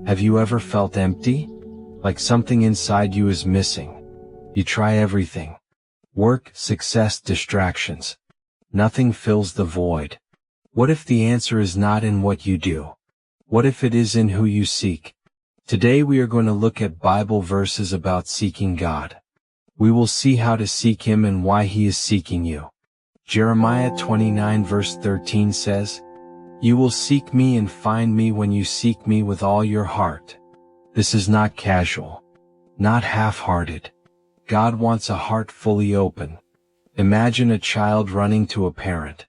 Have you ever felt empty? Like something inside you is missing. You try everything. Work, success, distractions. Nothing fills the void. What if the answer is not in what you do? What if it is in who you seek? Today we are going to look at Bible verses about seeking God. We will see how to seek Him and why He is seeking you. Jeremiah 29 verse 13 says, "You will seek me and find me when you seek me with all your heart." This is not casual, not half-hearted. God wants a heart fully open. Imagine a child running to a parent.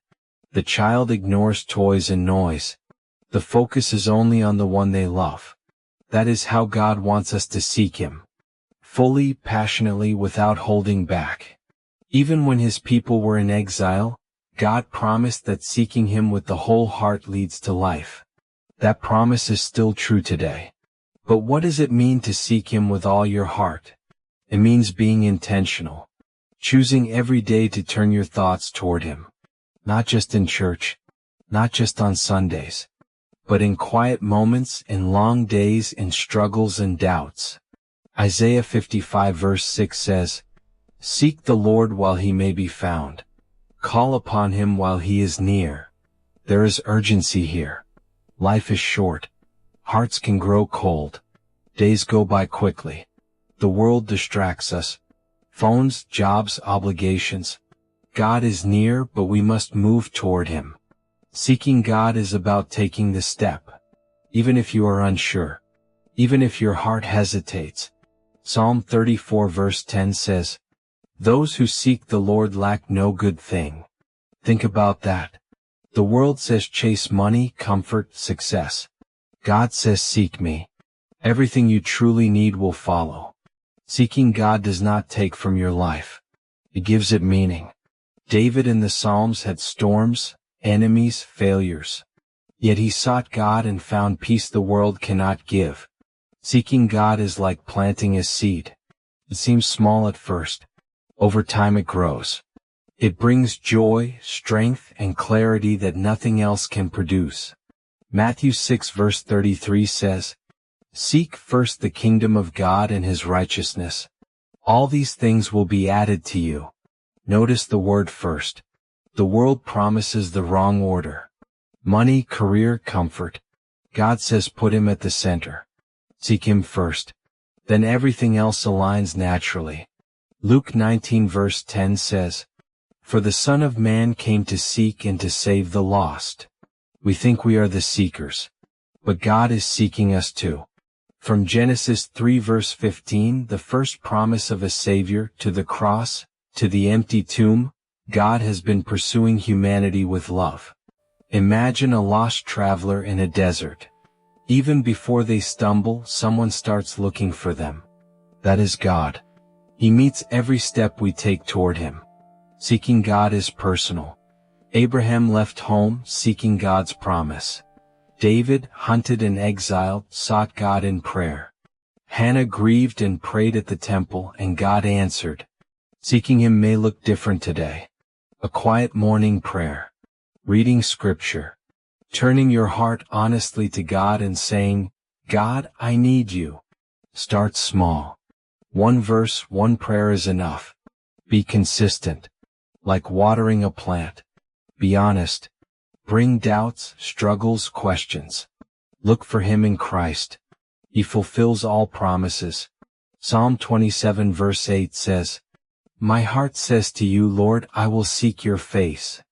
The child ignores toys and noise. The focus is only on the one they love. That is how God wants us to seek Him. Fully, passionately, without holding back. Even when His people were in exile, God promised that seeking Him with the whole heart leads to life. That promise is still true today. But what does it mean to seek Him with all your heart? It means being intentional. Choosing every day to turn your thoughts toward Him. Not just in church, not just on Sundays, but in quiet moments, in long days, in struggles and doubts. Isaiah 55 verse 6 says, "Seek the Lord while He may be found. Call upon Him while He is near." There is urgency here. Life is short. Hearts can grow cold. Days go by quickly. The world distracts us. Phones, jobs, obligations. God is near, but we must move toward Him. Seeking God is about taking the step. Even if you are unsure. Even if your heart hesitates. Psalm 34 verse 10 says, "Those who seek the Lord lack no good thing." Think about that. The world says chase money, comfort, success. God says seek me. Everything you truly need will follow. Seeking God does not take from your life. It gives it meaning. David in the Psalms had storms, enemies, failures. Yet he sought God and found peace the world cannot give. Seeking God is like planting a seed. It seems small at first. Over time it grows. It brings joy, strength, and clarity that nothing else can produce. Matthew 6 verse 33 says, "Seek first the kingdom of God and His righteousness. All these things will be added to you." Notice the word first. The world promises the wrong order. Money, career, comfort. God says put Him at the center. Seek Him first. Then everything else aligns naturally. Luke 19 verse 10 says, "For the Son of Man came to seek and to save the lost." We think we are the seekers. But God is seeking us too. From Genesis 3 verse 15, the first promise of a Savior, to the cross, to the empty tomb, God has been pursuing humanity with love. Imagine a lost traveler in a desert. Even before they stumble, someone starts looking for them. That is God. He meets every step we take toward Him. Seeking God is personal. Abraham left home, seeking God's promise. David, hunted and exiled, sought God in prayer. Hannah grieved and prayed at the temple, and God answered. Seeking Him may look different today. A quiet morning prayer. Reading scripture. Turning your heart honestly to God and saying, "God, I need you." Start small. One verse, one prayer is enough. Be consistent. Like watering a plant. Be honest. Bring doubts, struggles, questions. Look for Him in Christ. He fulfills all promises. Psalm 27 verse 8 says, "My heart says to you, Lord, I will seek your face."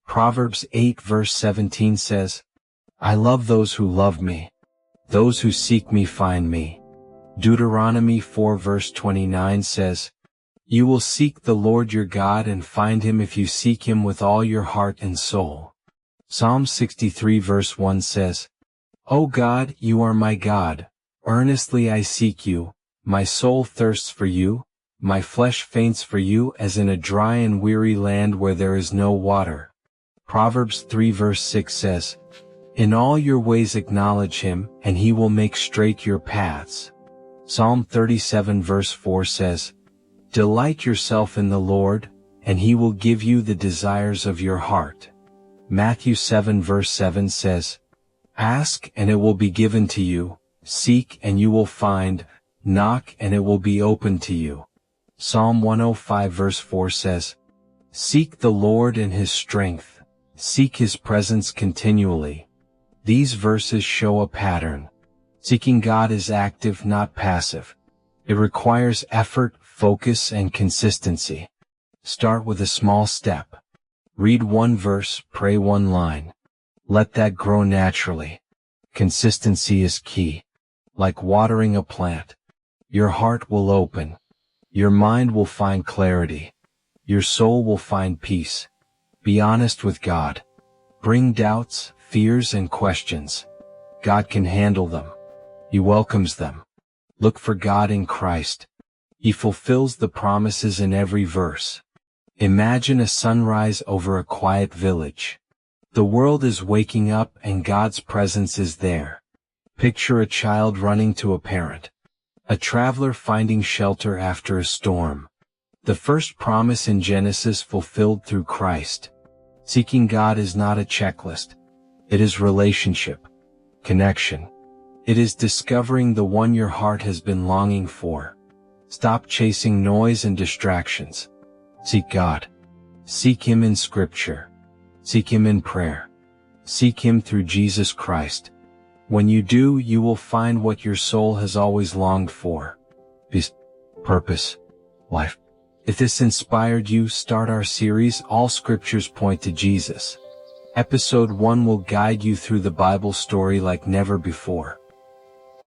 Proverbs 8 verse 17 says, "I love those who love me. Those who seek me find me." Deuteronomy 4 verse 29 says, "You will seek the Lord your God and find Him if you seek Him with all your heart and soul." Psalm 63 verse 1 says, "O God, you are my God. Earnestly I seek you. My soul thirsts for you. My flesh faints for you as in a dry and weary land where there is no water." Proverbs 3 verse 6 says, "In all your ways acknowledge Him, and He will make straight your paths." Psalm 37 verse 4 says, "Delight yourself in the Lord, and He will give you the desires of your heart." Matthew 7 verse 7 says, "Ask and it will be given to you, Seek and you will find, knock and it will be opened to you. Psalm 105 verse 4 says, "Seek the Lord in His strength, seek His presence continually." These verses show a pattern. Seeking God is active, not passive. It requires effort, focus, and consistency. Start with a small step. Read one verse, pray one line. Let that grow naturally. Consistency is key. Like watering a plant. Your heart will open. Your mind will find clarity. Your soul will find peace. Be honest with God. Bring doubts, fears, and questions. God can handle them. He welcomes them. Look for God in Christ. He fulfills the promises in every verse. Imagine a sunrise over a quiet village. The world is waking up and God's presence is there. Picture a child running to a parent. A traveler finding shelter after a storm. The first promise in Genesis fulfilled through Christ. Seeking God is not a checklist. It is relationship, connection. It is discovering the one your heart has been longing for. Stop chasing noise and distractions. Seek God. Seek Him in Scripture. Seek Him in prayer. Seek Him through Jesus Christ. When you do, you will find what your soul has always longed for. Peace, purpose, life. If this inspired you, start our series, All Scriptures Point to Jesus. Episode 1 will guide you through the Bible story like never before.